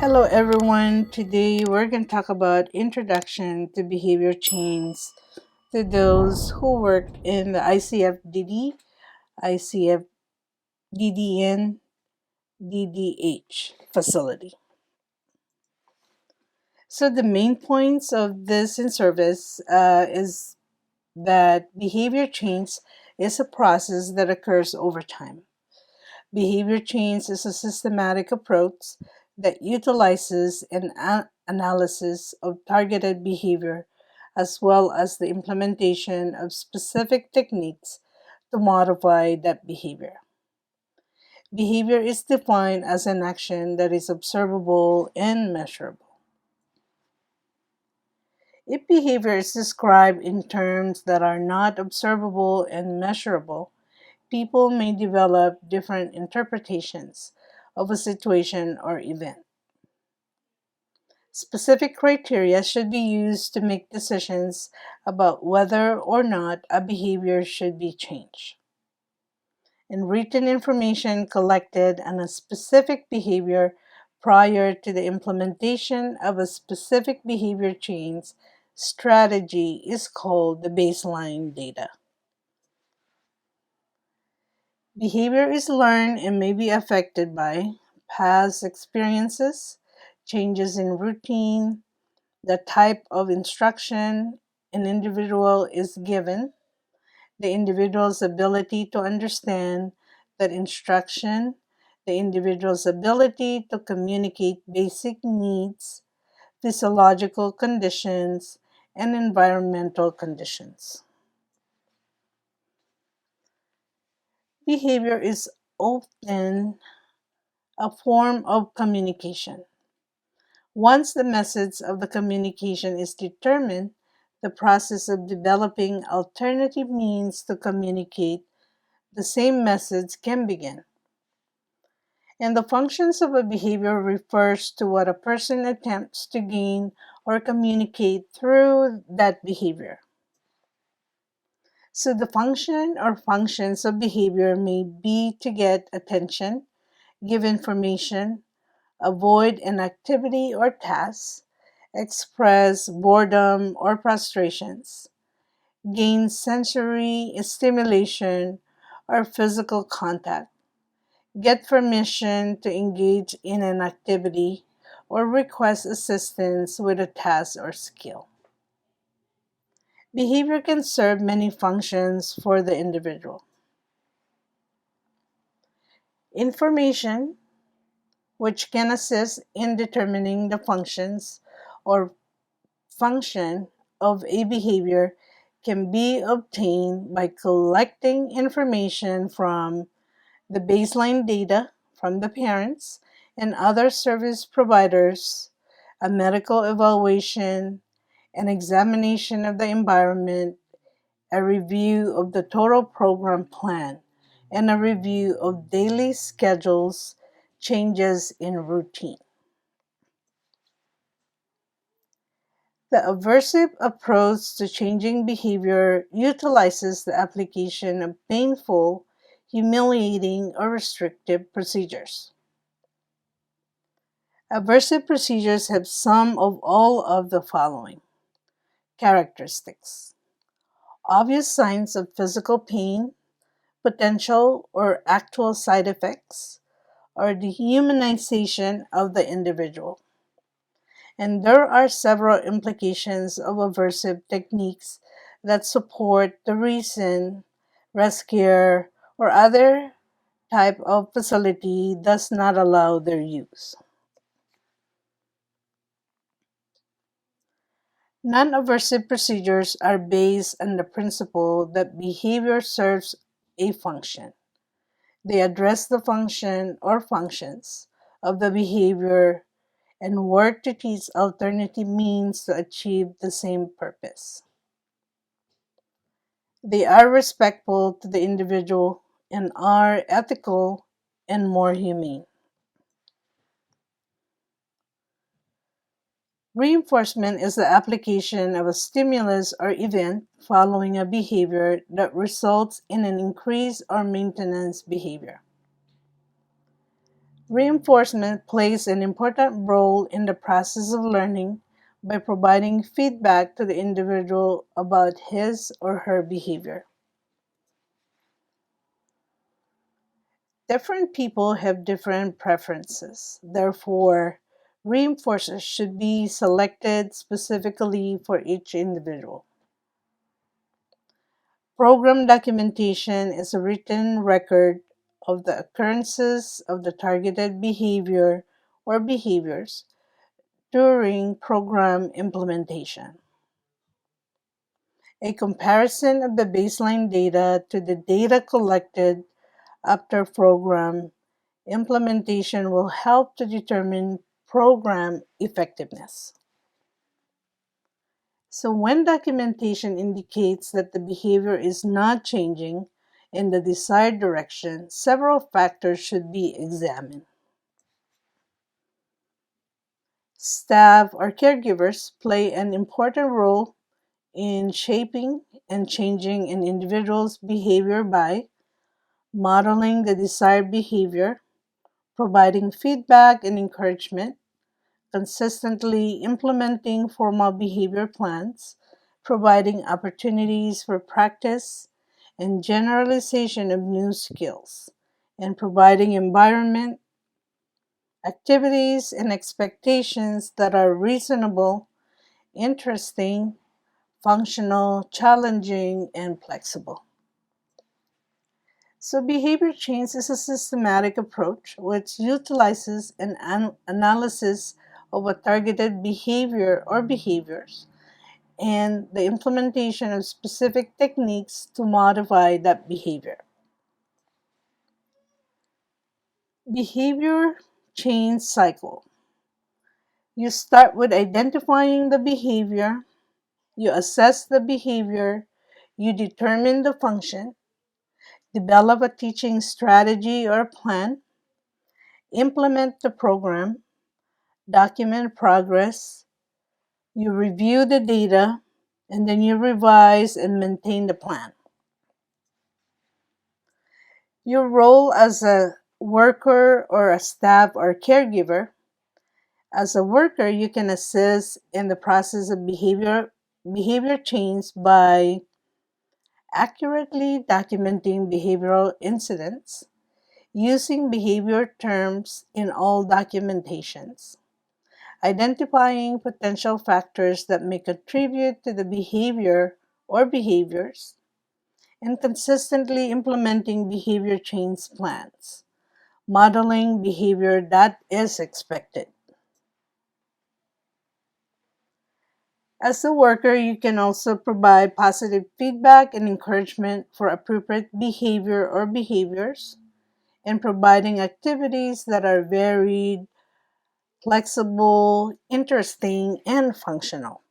Hello everyone. Today we're going to talk about introduction to behavior change to those who work in the ICFDD, ICFDDN, DDH facility. So the main points of this in service is that behavior change is a process that occurs over time. Behavior change is a systematic approach that utilizes an analysis of targeted behavior as well as the implementation of specific techniques to modify that behavior. Behavior is defined as an action that is observable and measurable. If behavior is described in terms that are not observable and measurable, people may develop different interpretations of a situation or event. Specific criteria should be used to make decisions about whether or not a behavior should be changed. And written information collected on a specific behavior prior to the implementation of a specific behavior change strategy is called the baseline data. Behavior is learned and may be affected by past experiences, changes in routine, the type of instruction an individual is given, the individual's ability to understand that instruction, the individual's ability to communicate basic needs, physiological conditions, and environmental conditions. Behavior is often a form of communication. Once the message of the communication is determined, the process of developing alternative means to communicate the same message can begin. And the functions of a behavior refers to what a person attempts to gain or communicate through that behavior. So the function or functions of behavior may be to get attention, give information, avoid an activity or task, express boredom or frustrations, gain sensory stimulation or physical contact, get permission to engage in an activity, or request assistance with a task or skill. Behavior can serve many functions for the individual. Information, which can assist in determining the functions or function of a behavior, can be obtained by collecting information from the baseline data from the parents and other service providers, a medical evaluation, an examination of the environment, a review of the total program plan, and a review of daily schedules, changes in routine. The aversive approach to changing behavior utilizes the application of painful, humiliating, or restrictive procedures. Aversive procedures have some of all of the following characteristics: obvious signs of physical pain, potential or actual side effects, or dehumanization of the individual. And there are several implications of aversive techniques that support the reason rescue or other type of facility does not allow their use. Non-aversive procedures are based on the principle that behavior serves a function. They address the function or functions of the behavior and work to teach alternative means to achieve the same purpose. They are respectful to the individual and are ethical and more humane. Reinforcement is the application of a stimulus or event following a behavior that results in an increase or maintenance behavior. Reinforcement plays an important role in the process of learning by providing feedback to the individual about his or her behavior. Different people have different preferences. Therefore, reinforcers should be selected specifically for each individual. Program documentation is a written record of the occurrences of the targeted behavior or behaviors during program implementation. A comparison of the baseline data to the data collected after program implementation will help to determine program effectiveness. So when documentation indicates that the behavior is not changing in the desired direction, several factors should be examined. Staff or caregivers play an important role in shaping and changing an individual's behavior by modeling the desired behavior, providing feedback and encouragement, consistently implementing formal behavior plans, providing opportunities for practice and generalization of new skills, and providing environment, activities, and expectations that are reasonable, interesting, functional, challenging, and flexible. So, behavior change is a systematic approach which utilizes an analysis of a targeted behavior or behaviors and the implementation of specific techniques to modify that behavior. Behavior change cycle. You start with identifying the behavior, you assess the behavior, you determine the function, develop a teaching strategy or plan, implement the program, document progress, you review the data, and then you revise and maintain the plan. Your role as a worker or a staff or caregiver. As a worker, you can assist in the process of behavior change by accurately documenting behavioral incidents, using behavior terms in all documentations, identifying potential factors that may contribute to the behavior or behaviors, and consistently implementing behavior change plans, modeling behavior that is expected. As a worker, you can also provide positive feedback and encouragement for appropriate behavior or behaviors, and providing activities that are varied, flexible, interesting, and functional.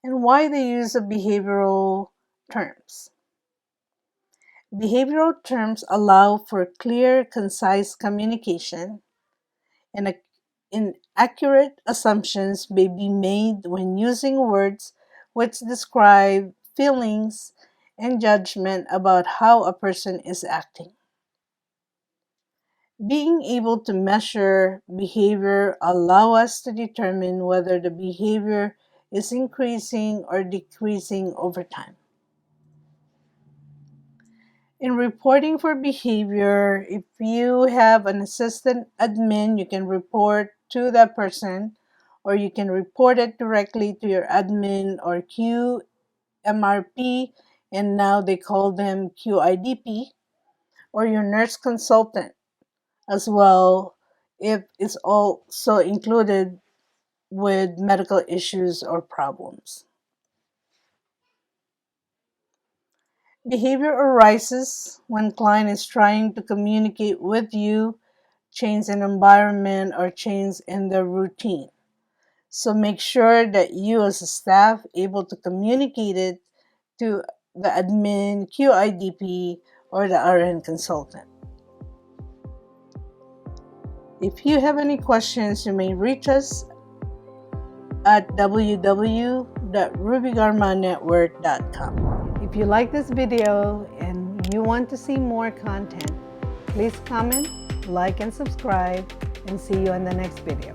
And why the use of behavioral terms? Behavioral terms allow for clear, concise communication, and inaccurate assumptions may be made when using words which describe feelings and judgment about how a person is acting. Being able to measure behavior allow us to determine whether the behavior is increasing or decreasing over time. In reporting for behavior, if you have an assistant admin, you can report to that person, or you can report it directly to your admin or QMRP, and now they call them QIDP, or your nurse consultant as well, if it's also included with medical issues or problems. Behavior arises when client is trying to communicate with you, change in environment, or change in their routine. So make sure that you as a staff able to communicate it to the admin, QIDP, or the RN consultant. If you have any questions, you may reach us at www.rubygarmanetwork.com. If you like this video and you want to see more content, please comment, like and subscribe, and see you in the next video.